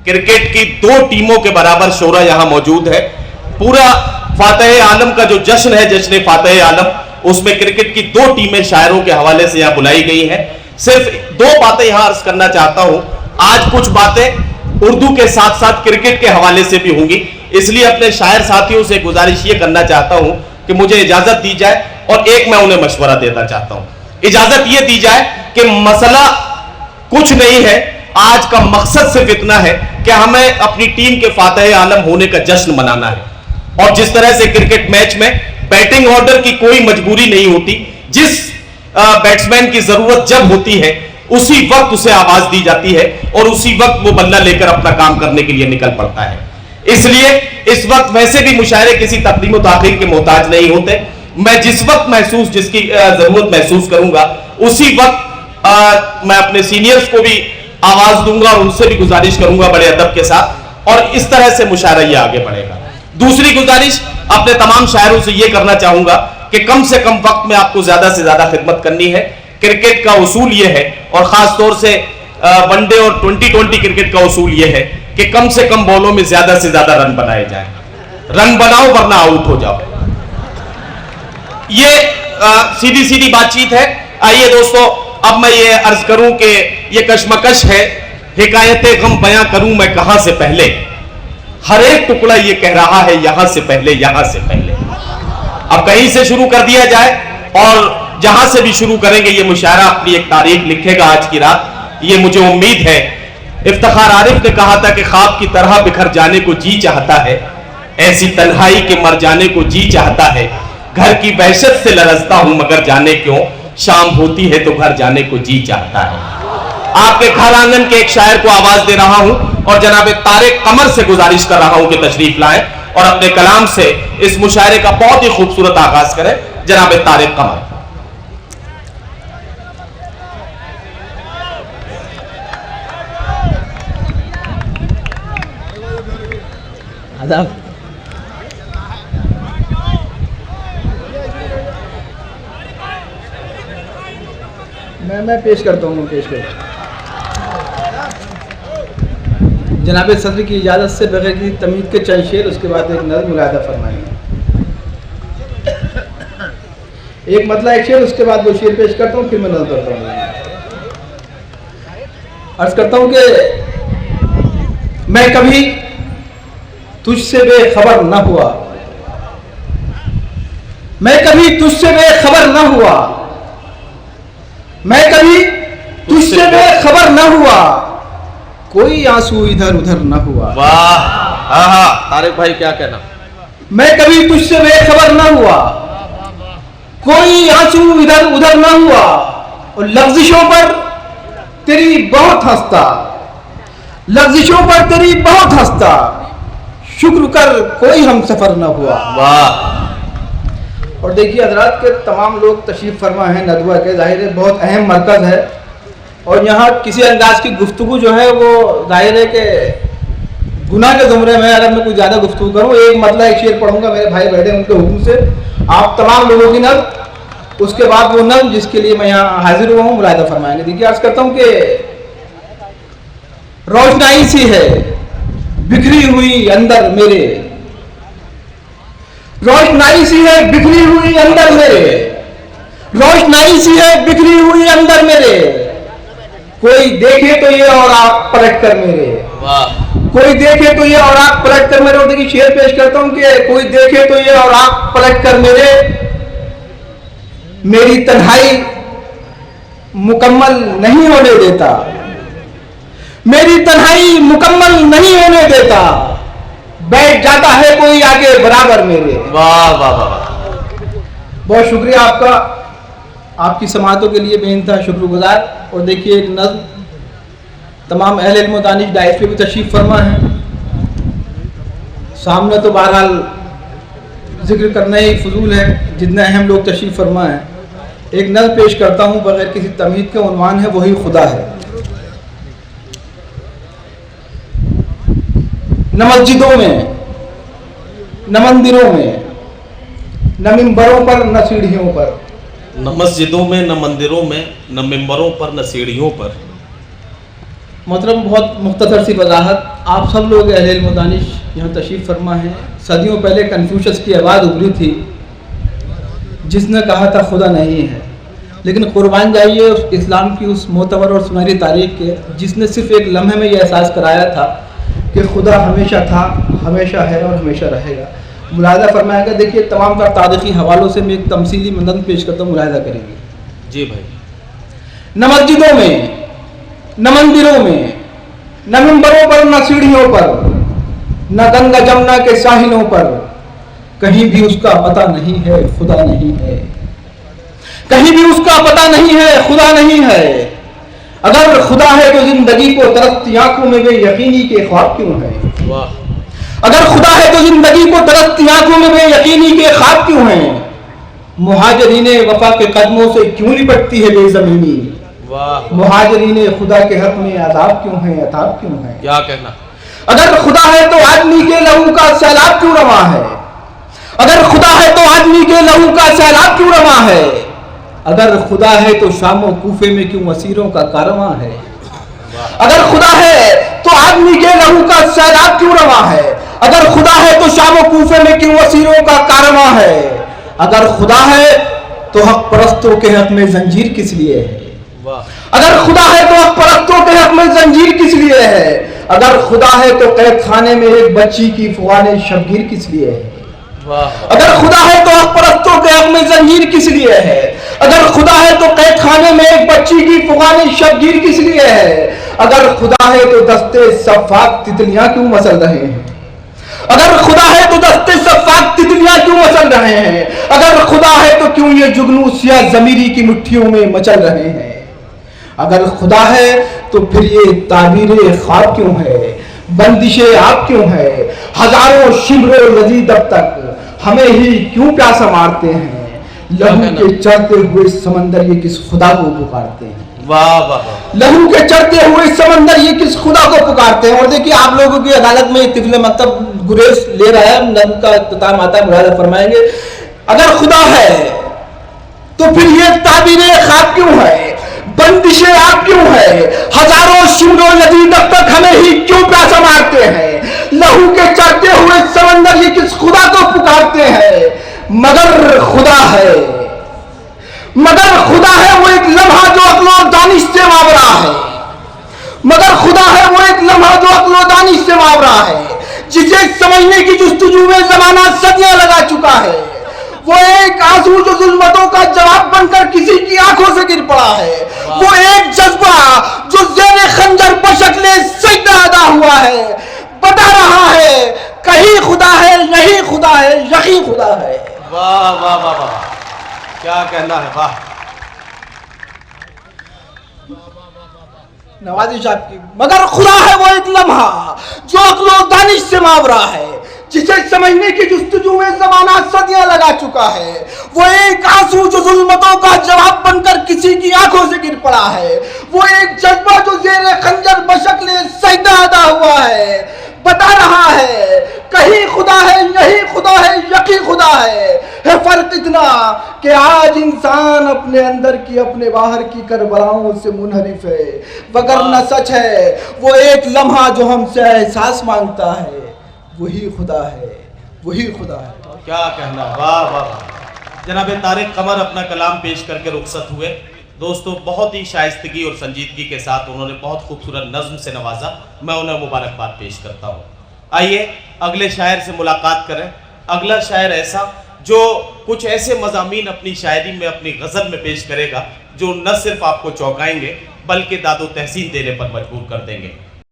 Cricket کی 2 ٹیموں کے برابر شعرا یہاں موجود ہے. پورا فاتح عالم کا جو جشن ہے, جشن فاتح عالم, اس میں کرکٹ کی 2 ٹیمیں شاعروں کے حوالے سے یہاں بلائی گئی ہیں. صرف 2 باتیں یہاں عرض کرنا چاہتا ہوں. آج کچھ باتیں اردو کے ساتھ ساتھ کرکٹ کے حوالے سے بھی ہوں گی, اس لیے اپنے شاعر ساتھیوں سے گزارش یہ کرنا چاہتا ہوں کہ مجھے اجازت دی جائے, اور ایک میں انہیں مشورہ دینا چاہتا ہوں. اجازت یہ دی جائے کہ مسئلہ کچھ نہیں ہے, آج کا مقصد صرف اتنا ہے کہ ہمیں اپنی ٹیم کے فاتح عالم ہونے کا جشن منانا ہے. اور جس طرح سے کرکٹ میچ میں بیٹنگ آرڈر کی کوئی مجبوری نہیں ہوتی, جس بیٹسمین کی ضرورت جب ہوتی ہے اسی وقت اسے آواز دی جاتی ہے اور اسی وقت وہ بلہ لے کر اپنا کام کرنے کے لیے نکل پڑتا ہے. اس لیے اس وقت ویسے بھی مشاعرے کسی تقدیم و تاخیر کے محتاج نہیں ہوتے. میں جس وقت جس کی ضرورت محسوس کروں گا اسی وقت میں اپنے سینئرز کو بھی آواز دوں گا اور ان سے بھی گزارش کروں گا بڑے ادب کے ساتھ, اور اس طرح سے مشاعرہ یہ آگے بڑھے گا. دوسری گزارش اپنے تمام شاعروں سے یہ کرنا چاہوں گا کہ کم سے کم وقت میں آپ کو زیادہ سے زیادہ خدمت کرنی ہے. کرکٹ کا اصول یہ ہے, اور خاص طور سے ون ڈے اور 2020 کرکٹ کا اصول یہ ہے کہ کم سے کم بالوں میں زیادہ سے زیادہ رن بنائے جائیں. رن بناؤ ورنہ آؤٹ ہو جاؤ. یہ سیدھی بات چیت ہے. آئیے دوستو, اب میں یہ عرض کروں کہ یہ کشمکش ہے, حکایت غم بیاں کروں میں کہاں سے پہلے, ہر ایک ٹکڑا یہ کہہ رہا ہے یہاں سے پہلے, یہاں سے پہلے. اب کہیں سے شروع کر دیا جائے, اور جہاں سے بھی شروع کریں گے یہ مشاعرہ اپنی ایک تاریخ لکھے گا آج کی رات, یہ مجھے امید ہے. افتخار عارف نے کہا تھا کہ خواب کی طرح بکھر جانے کو جی چاہتا ہے, ایسی تنہائی کے مر جانے کو جی چاہتا ہے. گھر کی وحشت سے لرزتا ہوں مگر جانے کیوں, شام ہوتی ہے تو گھر جانے کو جی چاہتا ہے. آپ کے گھر آنگن کے ایک شاعر کو آواز دے رہا ہوں, اور جناب طارق قمر سے گزارش کر رہا ہوں کہ تشریف لائیں اور اپنے کلام سے اس مشاعرے کا بہت ہی خوبصورت آغاز کریں. جناب طارق قمر. میں پیش کرتا ہوں. جناب صدر کی اجازت سے بغیر کسی تمہید کے چند شعر, اس کے بعد ایک نظم ملاحظہ فرمائیں گے. ایک مطلع ایک شعر, اس کے بعد 2 شعر پیش کرتا ہوں, پھر میں نظم کرتا ہوں. عرض کرتا ہوں کہ میں کبھی تجھ سے بے خبر نہ ہوا, میں کبھی تجھ سے بے خبر نہ ہوا, میں کبھی تجھ سے بے خبر نہ ہوا, کوئی آنسو ادھر ادھر نہ ہوا. واہ, ہاں طارق بھائی کیا کہنا. میں کبھی تجھ سے بے خبر نہ ہوا, کوئی آنسو ادھر ادھر نہ ہوا, اور لفظشوں پر تیری بہت ہنستا, لفظشوں پر تیری بہت ہنستا, شکر کر کوئی ہم سفر نہ ہوا. واہ. اور دیکھیے حضرات کے تمام لوگ تشریف فرما ہیں ندوہ کے, ظاہر ہے بہت اہم مرکز ہے, اور یہاں کسی انداز کی گفتگو جو ہے وہ ظاہر ہے کہ گناہ کے زمرے میں اگر میں کوئی زیادہ گفتگو کروں. ایک مطلع ایک شعر پڑھوں گا, میرے بھائی بیٹھے ان کے حکم سے, آپ تمام لوگوں کی نظم, اس کے بعد وہ نظم جس کے لیے میں یہاں حاضر ہوا ہوں ملاحظہ فرمائیں گے. دیکھیے عرض کرتا ہوں کہ روشنائی سی ہے بکھری ہوئی اندر میرے, روشنائی سی ہے بکھری ہوئی اندر میرے, روشنائی سی ہے بکھری ہوئی اندر میرے, کوئی دیکھے تو یہ اور آپ پلٹ کر میرے. کوئی دیکھے تو یہ اور آپ پلٹ کر میرے. اور دیکھیے شعر پیش کرتا ہوں کہ کوئی دیکھے تو یہ اور آپ پلٹ کر میرے, میری تنہائی مکمل نہیں ہونے دیتا, میری تنہائی مکمل نہیں ہونے دیتا, بیٹھ جاتا ہے کوئی آگے برابر میرے. واہ واہ واہ. بہت شکریہ آپ کا, آپ کی سماعتوں کے لیے بے انتہا شکر گزار. اور دیکھیے ایک نظم, تمام اہل علم و دانش ڈائس پہ بھی تشریف فرما ہے, سامنے تو بہرحال ذکر کرنا ہی فضول ہے, جتنے اہم لوگ تشریف فرما ہیں. ایک نظم پیش کرتا ہوں بغیر کسی تمہید کے, عنوان ہے وہی خدا ہے. نہ مسجدوں میں نہ مندروں میں نہ ممبروں پر نہ سیڑھیوں پر, نہ مسجدوں میں نہ مندروں میں نہ ممبروں پر نہ سیڑھیوں پر. محترم بہت مختصر سی وضاحت, آپ سب لوگ اہل علم و دانش یہاں تشریف فرما ہیں. صدیوں پہلے کنفیوشس کی آواز ابھری تھی جس نے کہا تھا خدا نہیں ہے. لیکن قربان جائیے اس اسلام کی اس معتبر اور سنہری تاریخ کے جس نے صرف ایک لمحے میں یہ احساس کرایا تھا کہ خدا ہمیشہ تھا, ہمیشہ ہے اور ہمیشہ رہے گا. ملاحظہ فرمایا گا. دیکھیے تمام تر تاریخی حوالوں سے میں ایک تمثیلی مدن پیش کرتا ہوں, ملاحظہ کریں گے. جی بھائی. نہ مسجدوں میں, نہ مندروں میں, نہ ممبروں پر, نہ سیڑھیوں پر, نہ گنگا جمنا کے ساحلوں پر کہیں بھی اس کا پتہ نہیں ہے خدا نہیں ہے. کہیں بھی اس کا پتہ نہیں ہے خدا نہیں ہے. اگر خدا ہے تو زندگی کو ترستی آنکھوں میں بے یقینی کے خواب کیوں ہے. اگر خدا ہے تو زندگی کو ترستی آنکھوں میں بے یقینی کے خواب کیوں ہیں. مہاجرین وفا کے قدموں سے کیوں لپٹتی ہے بے زمینی. مہاجرین خدا کے حق میں عذاب کیوں ہیں, عطاب کیوں ہیں. کیا کہنا. اگر خدا ہے تو آدمی کے لہو کا سیلاب کیوں رواں ہے. اگر خدا ہے تو آدمی کے لہو کا سیلاب کیوں رواں ہے. اگر خدا ہے تو شام و کوفے میں کیوں اسیروں کا کارواں ہے. اگر خدا ہے تو آدمی کے لہو کا سیلاب کیوں رواں ہے. اگر خدا ہے تو شام و کوفے میں کیوں اسیروں کا کارواں ہے. اگر خدا ہے تو حق پرستوں کے حق میں زنجیر کس لیے ہے. اگر خدا ہے تو حق پرستوں کے حق میں زنجیر کس لیے ہے. اگر خدا ہے تو قید خانے میں ایک بچی کی فغان شبگیر کس لیے ہے. اگر خدا ہے تو حق پرستوں کے حق میں زنجیر کس لیے ہے. اگر خدا ہے تو قید خانے میں ایک بچی کی فغان شبگیر کس لیے ہے. اگر خدا ہے تو دستے صفاق تتلیاں کیوں مسل رہے ہیں. اگر خدا ہے تو دستے صفاق تتلیاں کیوں مسل رہے ہیں. اگر خدا ہے تو کیوں یہ جگنو سیاہ ضمیری کی مٹھیوں میں مچل رہے ہیں. اگر خدا ہے تو پھر یہ تعبیر خواب کیوں ہے, بندشیں آپ کیوں ہے. ہزاروں شمر و لذیذ اب تک ہمیں ہی کیوں پیاسا مارتے ہیں. لہو کے چڑھتے ہوئے سمندر یہ کس خدا کو پکارتے ہیں. لہو کے چڑھتے ہوئے سمندر یہ کس خدا کو پکارتے ہیں. اور دیکھیے آپ لوگوں کی عدالت میں طفل مکتب گریز لے رہا ہے, نظم کا اختتام آتا ہے, ملاحظہ فرمائیں گے. اگر خدا ہے تو پھر یہ تعبیر خواب کیوں ہے, بندشیں آپ کیوں ہے. ہزاروں شمر و لذیذ اب تک ہمیں ہی کیوں پیاسا مارتے ہیں. لہو کے چڑھتے ہوئے سمندر یہ کس خدا کو پکارتے ہیں. مگر خدا ہے, مگر خدا ہے وہ ایک لمحہ جو عقل و دانش سے ماورا ہے. مگر خدا ہے وہ ایک لمحہ جو عقل و دانش سے ماورا ہے. جسے سمجھنے کی جستجو میں زمانہ صدیاں لگا چکا ہے. وہ ایک آنسو جو ظلمتوں کا جواب بن کر کسی کی آنکھوں سے گر پڑا ہے. وہ ایک جذبہ جو زیر خنجر بشکل سجدہ ادا ہوا ہے. بتا رہا ہے کہیں خدا ہے, نہیں خدا ہے, یقین خدا ہے. واہ واہ واہ واہ, کیا کہنا ہے. واہ نوازی صاحب کی. مگر خدا ہے وہ ایک لمحہ جو عقل و دانش سے ماورا ہے. جسے سمجھنے کی جستجو میں زمانہ صدیاں لگا چکا ہے. وہ ایک آنسو جو ظلمتوں کا جواب بن کر کسی کی آنکھوں سے گر پڑا ہے. وہ ایک جذبہ جو زیر خنجر بشکل سجدہ ادا ہوا ہے. بتا رہا ہے کہیں خدا ہے, نہیں خدا ہے, یقین خدا ہے. فرق اتنا کہ آج انسان اپنے اندر کی اپنے باہر کی کربلاؤں سے منحرف ہے. وگرنہ سچ ہے وہ ایک لمحہ جو ہم سے احساس مانگتا ہے, وہی خدا ہے, وہی خدا ہے. کیا کہنا. واہ واہ. جناب طارق قمر اپنا کلام پیش کر کے رخصت ہوئے. دوستو بہت ہی شائستگی اور سنجیدگی کے ساتھ انہوں نے بہت خوبصورت نظم سے نوازا. میں انہیں مبارکباد پیش کرتا ہوں. آئیے اگلے شاعر سے ملاقات کریں. اگلا شاعر ایسا جو کچھ ایسے مضامین اپنی شاعری میں, اپنی غزل میں پیش کرے گا جو نہ صرف آپ کو چونکائیں گے بلکہ داد و تحسین دینے پر مجبور کر دیں گے.